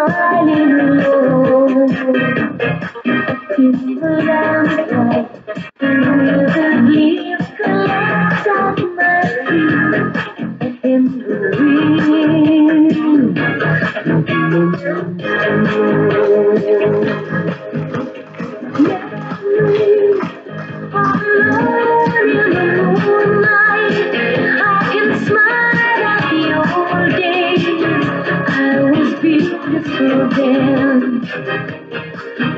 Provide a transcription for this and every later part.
smiling alone in the lamplight. With the leaves collapse off my feet in the wind. Memories alone in the moonlight. I can smile at the old days. I was beautiful then.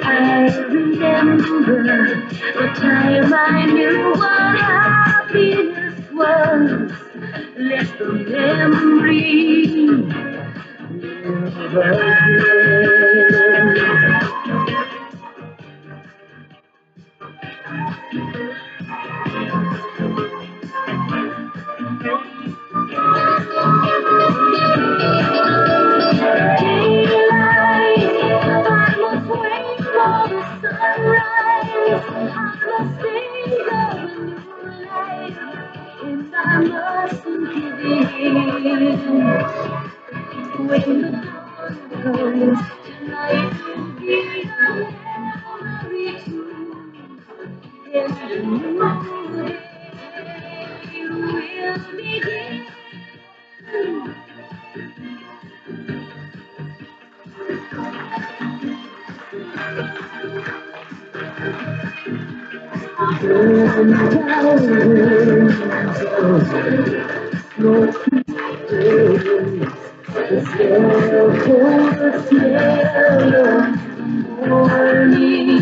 I remember the time I knew what happiness was. Let the memory live again. When the dawn comes, tonight will be a memory too. And the new day will begin. Burn down smoky days. The smell of morning.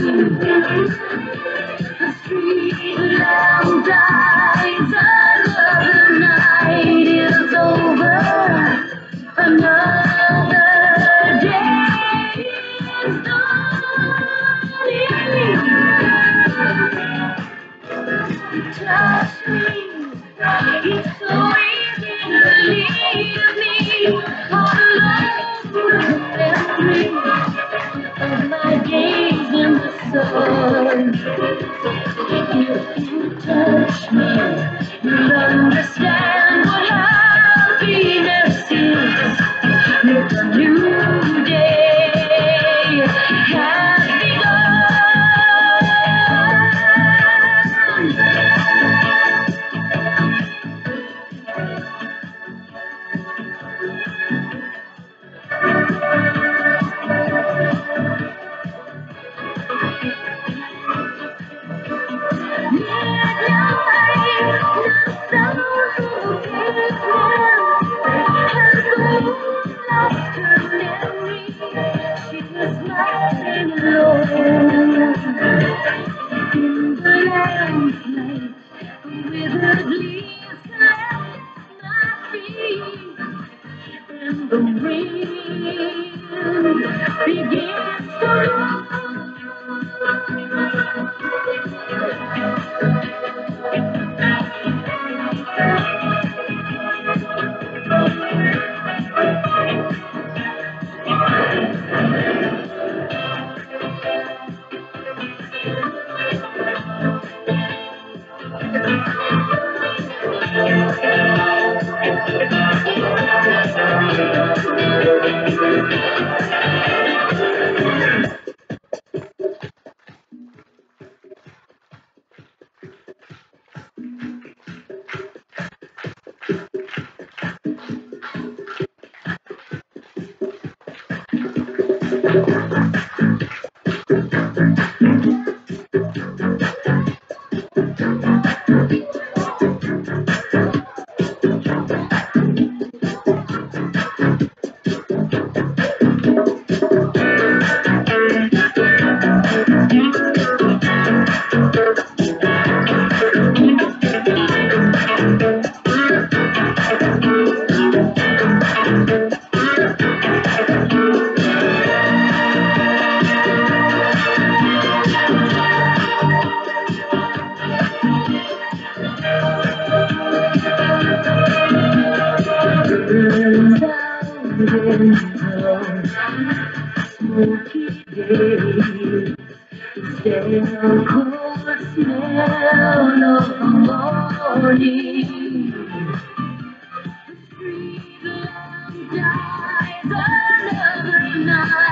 The street lamp dies. Another night is over. Another day is dawning. Touch me. It's so easy to leave me all alone with the memory of my days in the sun. If you touch me, you'll understand what happiness is. Look, a new day has begun. The wind begins to smoky days. Stay a cold smell of the morning. The street lamp dies another night.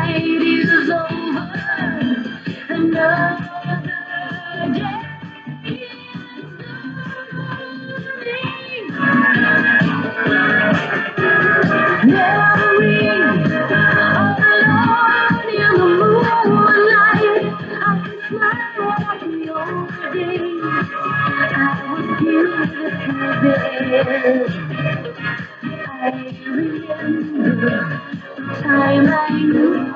Memories all alone in the moonlight. I can smile at the old days. I was beautiful then. I remember the time I knew.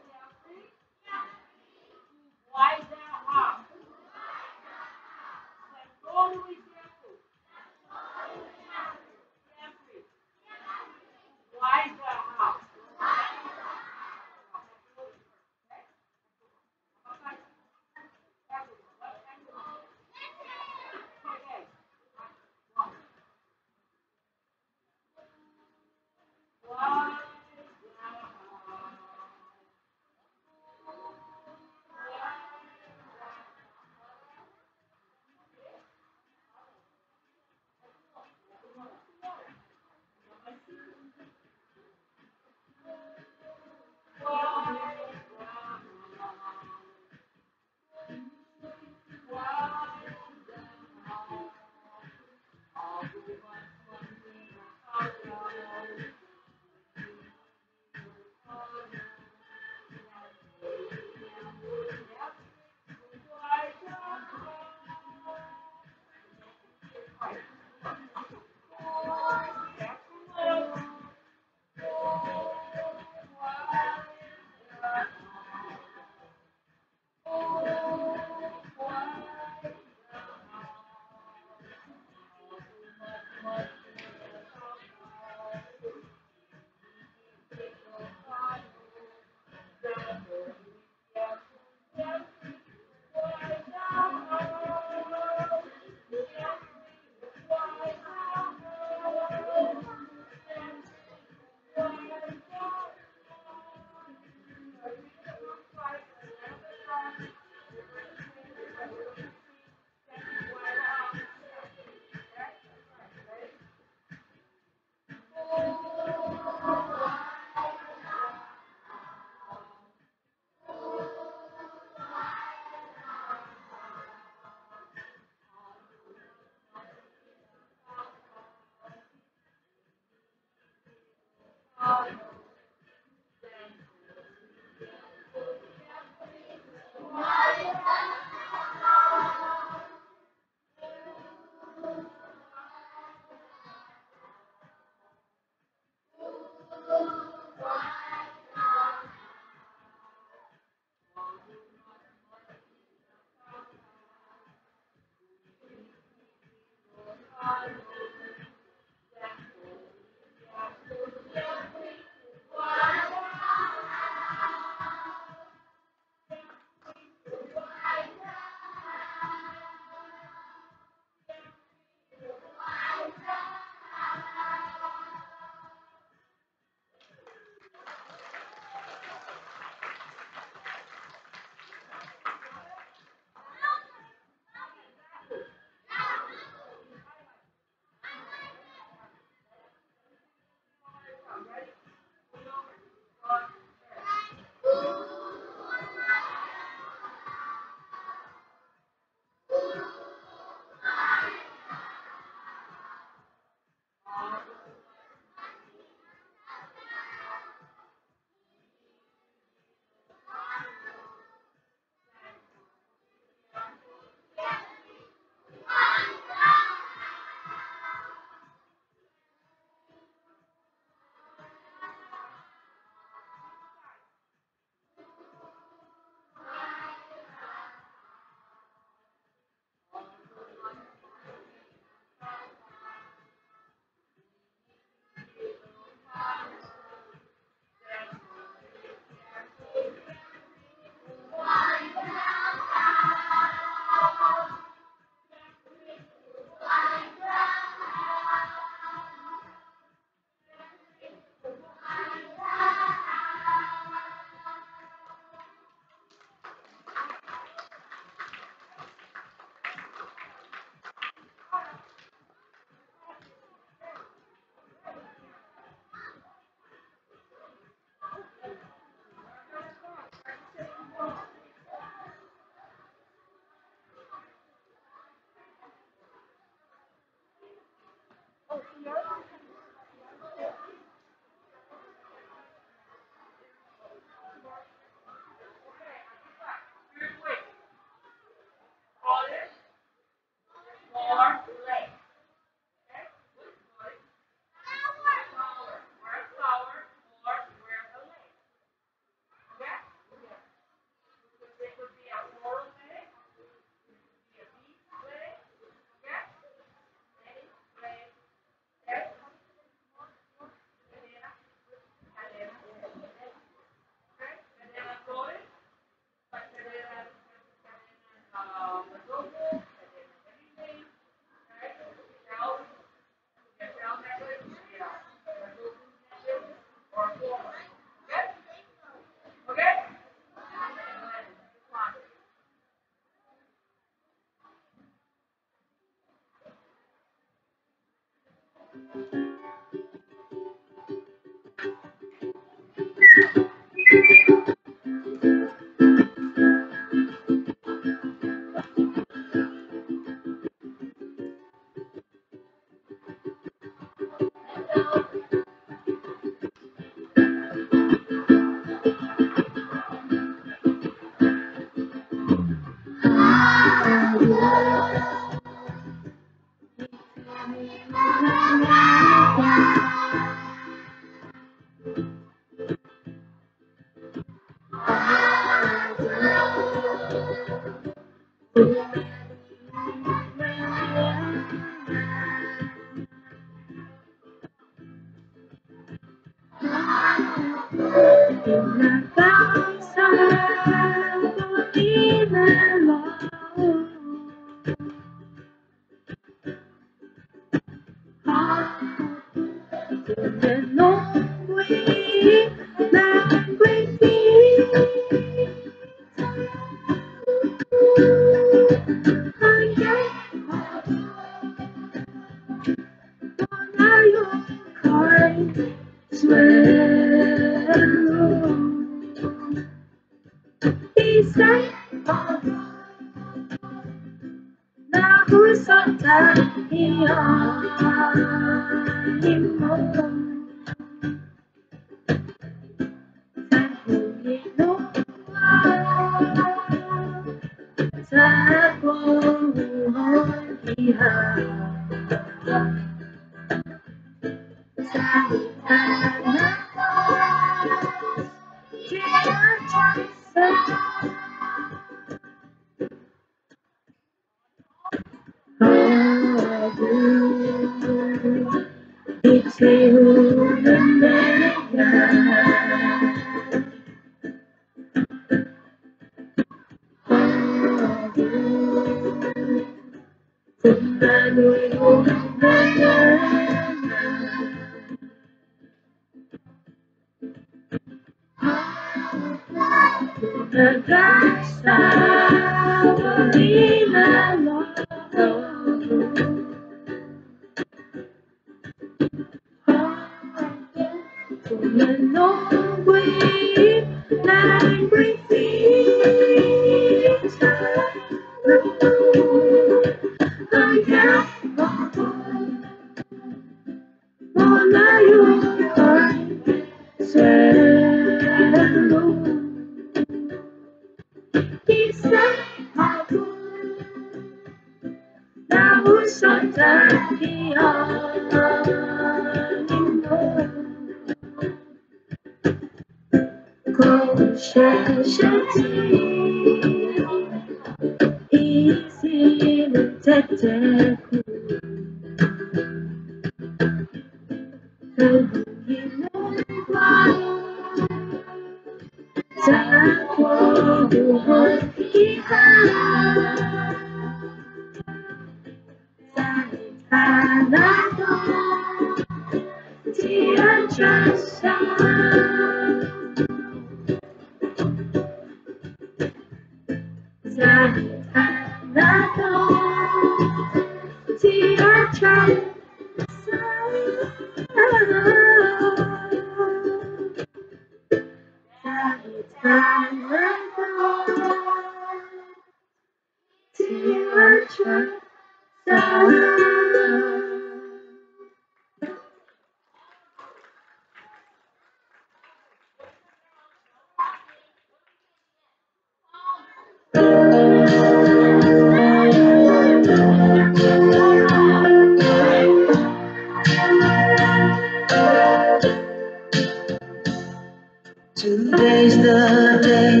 Today's the day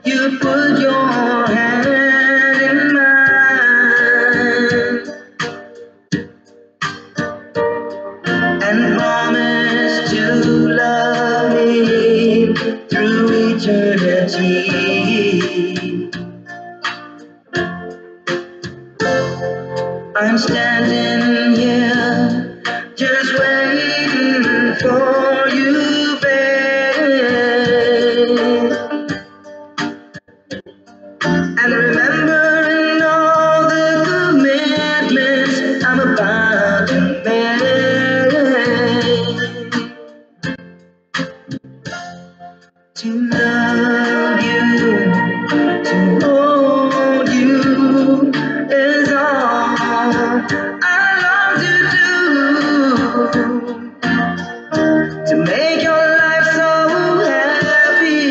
you put your hand in mine and promise to love me through eternity. I'm standing here just waiting for you, babe, and remembering all the commitments I'm about to make. To love you, to hold you is all I long to do, to make your life so happy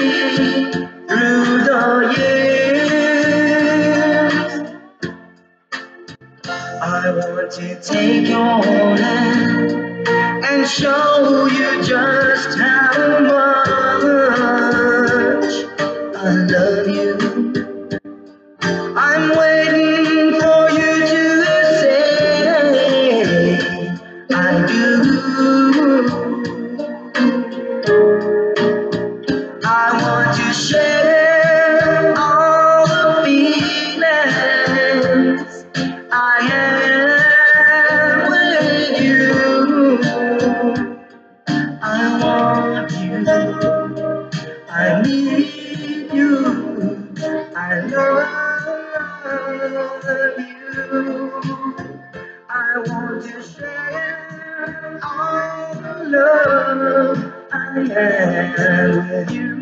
through the years. to take your hand and show you just how much I love you. I'm waiting for you to say I do. I want to share all the feelings I have with you. I want you, I need you, I love you. I want to share all the love I have with you.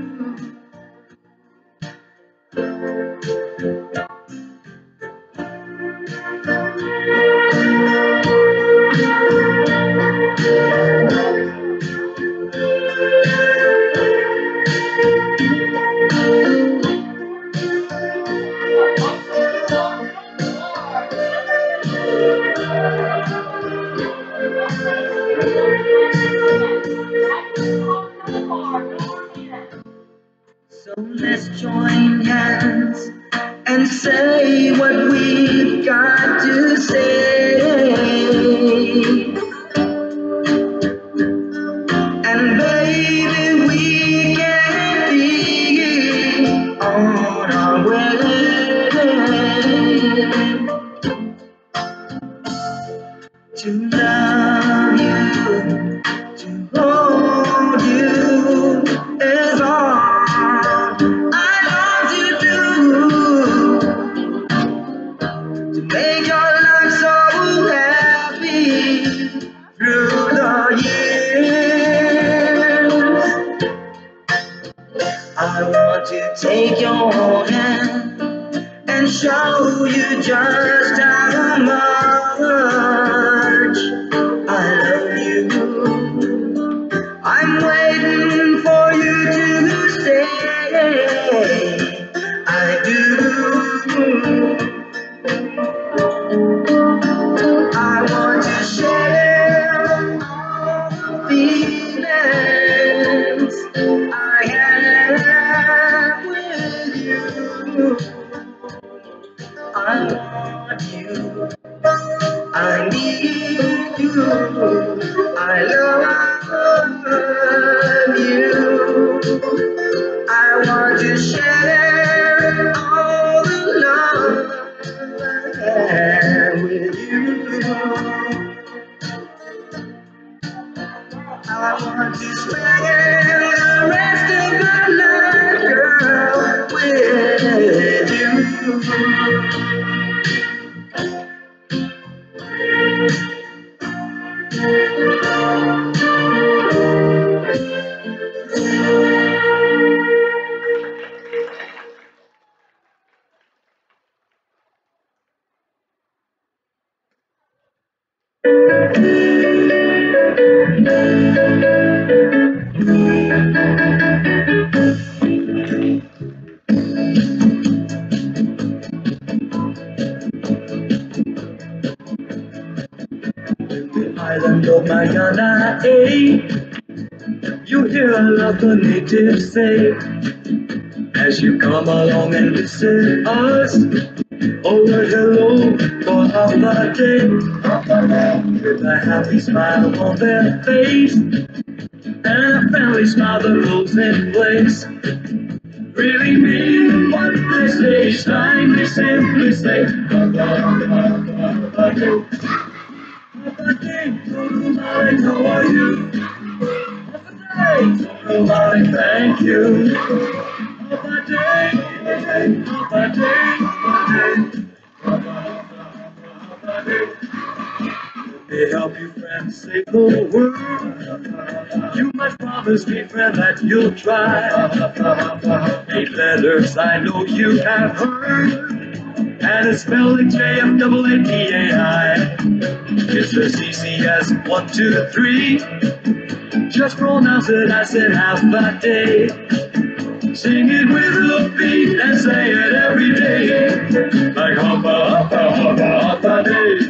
So let's join hands and say what we've got to say. And baby, we can be on our way to love you, to hold you is all I want to do, to make your life so happy through the years. I want to take your hand and show you just how much I love you. I'm waiting for you to say I do. I want to share all the feelings I have with you. I want you, I need you, I love you. I want to share all the love I have with you. I want to spend the rest of my life, girl, with you. The island of Mayana, you hear a lot of natives say as you come along and visit us. Oh, hello for half a day, with a happy smile on their face and a friendly smile that goes in place. Really mean what they say, each time they simply say, how are you? Thank you. They help you, friend, save the world. You must promise me, friend, that you'll try. 8 letters I know you have heard, and it's spelled JFAAPAI. It's as easy as 1, 2, 3. Just pronounce it as in half a day. Sing it with a beat and say it every day. Like hoppa, hoppa, hoppa, hoppa day.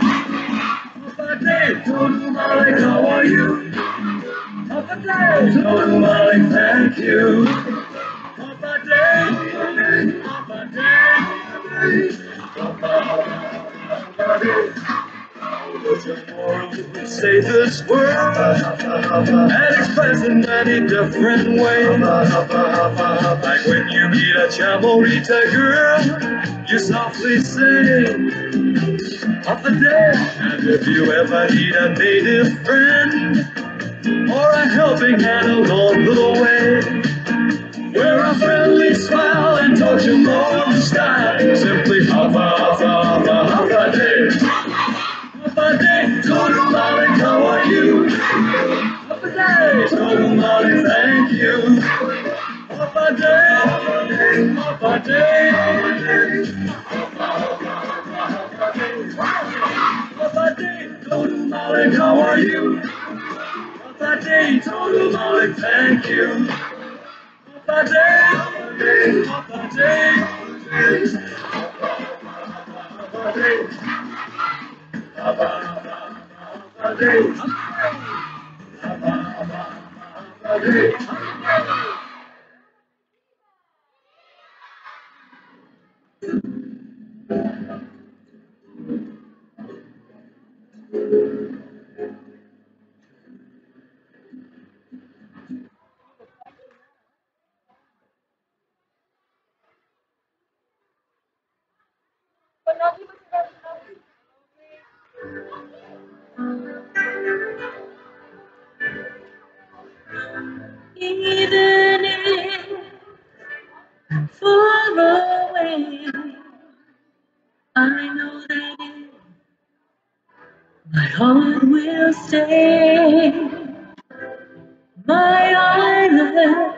Malik, how are you? Papa Day, told Malik, thank you. Papa Day, Papa Day, Papa Day. Tomorrow will save this world and express in many different ways. Like when you meet a Chamorita girl, you softly sing of the day. And if you ever need a native friend or a helping hand along the way, wear a friendly smile and talk Chamorro style. Simply hava, hava, hava day. Papa Day, total Malik, how are you? Papa Day, total Malik, thank you. Papa Day, Papa Day, Papa Day, total Malik, how are you? Papa Day, total Malik, thank you. Papa Day, Papa Day, Papa Day, Papa Day. Even if far away, I know that in my heart will stay. My island,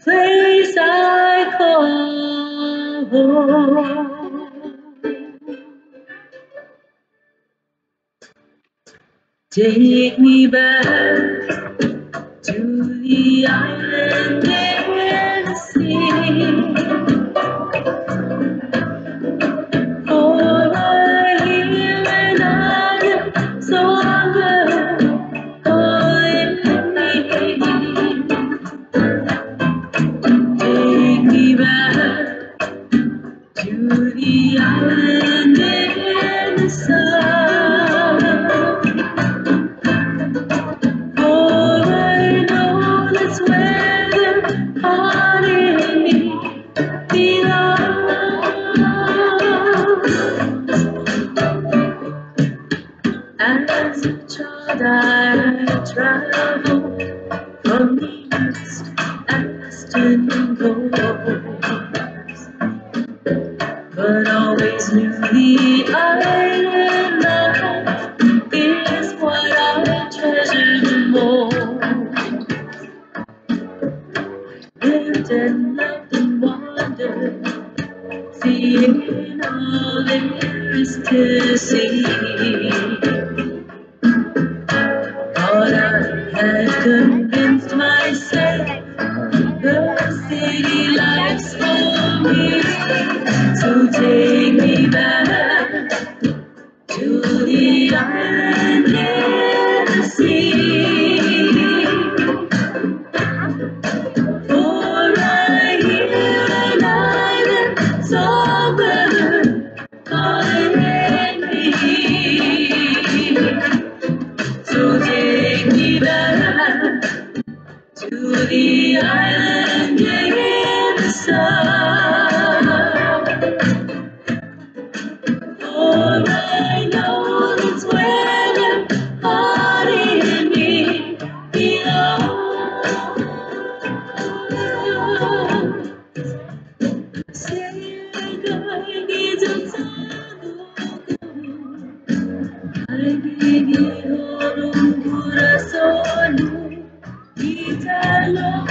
place I call home. Take me back to the island in the sea. For I hear an island stronger calling me. Take me back to the island in the sun. For I know that's where the heart in me belongs. As a child I traveled from the east and western coasts, but always knew the island life is what I treasure the most. Lived and loved and wandered, seeing all there is to see. Thought I had convinced myself the city life's for me. So take me back to the island in the sea. For I hear an island somewhere calling me. So take me back to the island in the sun. For I know that's where the heart in me belongs. Siempre gizo ay vivido un corazón italo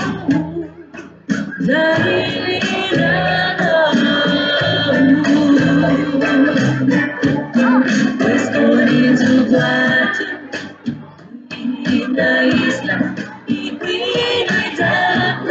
dahil pues con su plato en la isla y cuida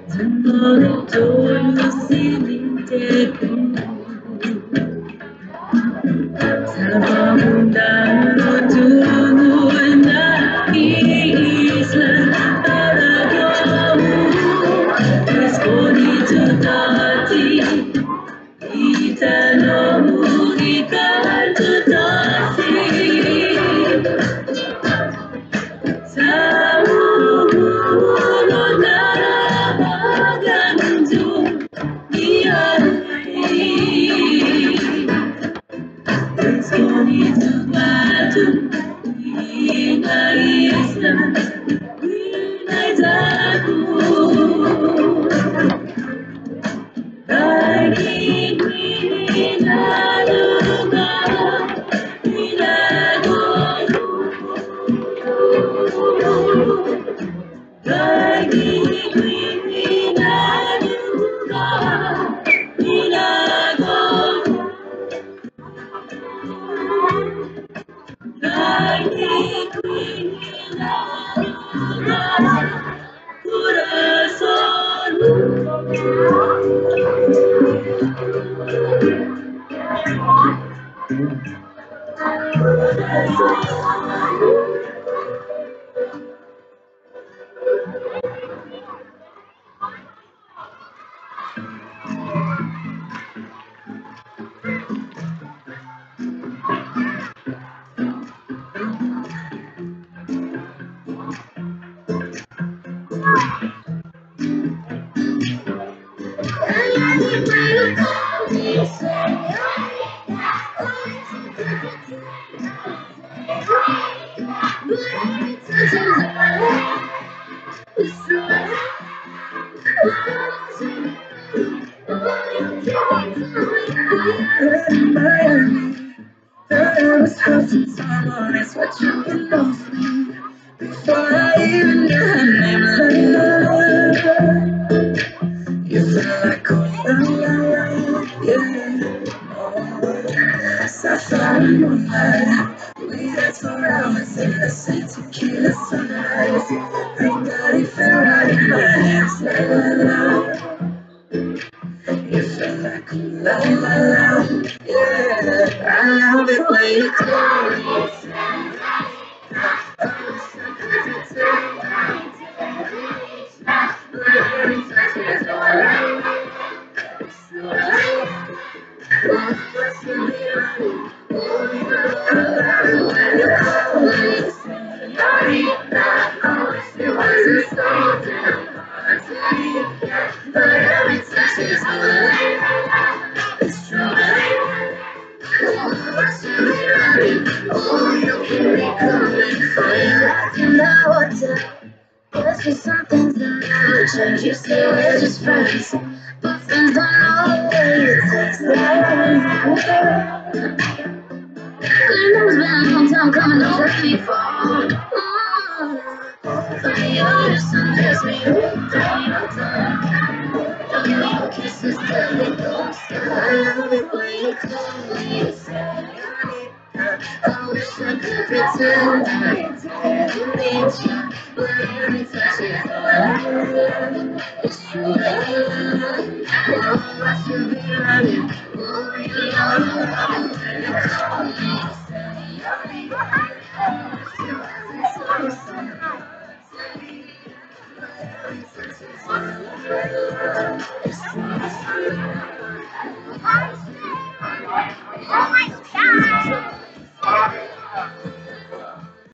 Tomorrow, don't you see me take